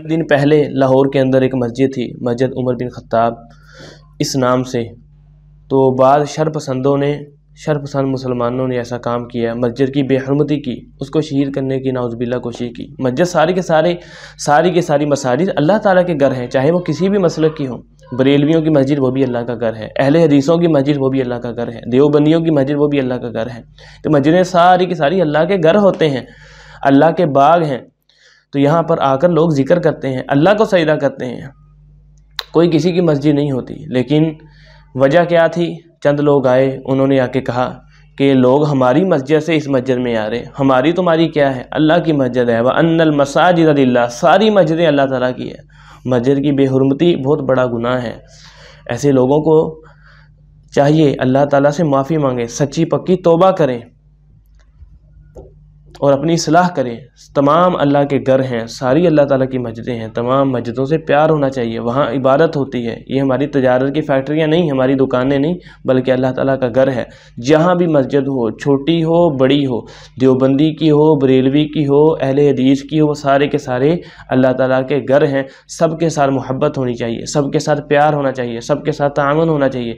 دن پہلے لاہور کے اندر ایک مسجد تھی، مسجد عمر بن خطاب اس نام سے۔ تو بعض شرپسند مسلمانوں نے ایسا کام کیا، مسجد کی بے حرمتی کی، اس کو شہید کرنے کی نعوذ باللہ کوشش کی۔ مسجد ساری کے ساری مساجد اللہ تعالیٰ کے گھر ہیں، چاہے وہ کسی بھی مسلک کی ہوں۔ بریلویوں کی مسجد وہ بھی اللہ کا گھر ہے، اہل حدیثوں کی مسجد وہ بھی اللہ کا گھر ہے، دیوبندیوں کی مسجد وہ بھی اللہ کا گھر ہے۔ تو مسجدیں ساری کی ساری اللہ کے گھر ہوتے ہیں، اللہ کے باغ ہیں۔ تو یہاں پر آ کر لوگ ذکر کرتے ہیں، اللہ کو سجدہ کرتے ہیں، کوئی کسی کی مسجد نہیں ہوتی۔ لیکن وجہ کیا تھی؟ چند لوگ آئے، انہوں نے آ کے کہا کہ لوگ ہماری مسجد سے اس مسجد میں آ رہے، ہماری تمہاری کیا ہے؟ اللہ کی مسجد ہے۔ وَأَنَّ الْمَسَاجِدَ لِلَّهِ، ساری مسجدیں اللہ تعالیٰ کی ہے۔ مسجد کی بے حرمتی بہت بڑا گناہ ہے۔ ایسے لوگوں کو چاہیے اللہ تعالیٰ سے معافی مانگے، سچی پکی توبہ کریں اور اپنی اصلاح کریں۔ تمام اللہ کے گھر ہیں، ساری اللہ تعالیٰ کی مسجدیں ہیں، تمام مسجدوں سے پیار ہونا چاہیے، وہاں عبادت ہوتی ہے۔ یہ ہماری تجارت کی فیکٹریاں نہیں، ہماری دکانیں نہیں، بلکہ اللہ تعالیٰ کا گھر ہے۔ جہاں بھی مسجد ہو، چھوٹی ہو بڑی ہو، دیوبندی کی ہو، بریلوی کی ہو، اہل حدیث کی ہو، وہ سارے کے سارے اللہ تعالیٰ کے گھر ہیں۔ سب کے ساتھ محبت ہونی چاہیے، سب کے ساتھ پیار ہونا چاہیے، سب کے ساتھ تعاون ہونا چاہیے۔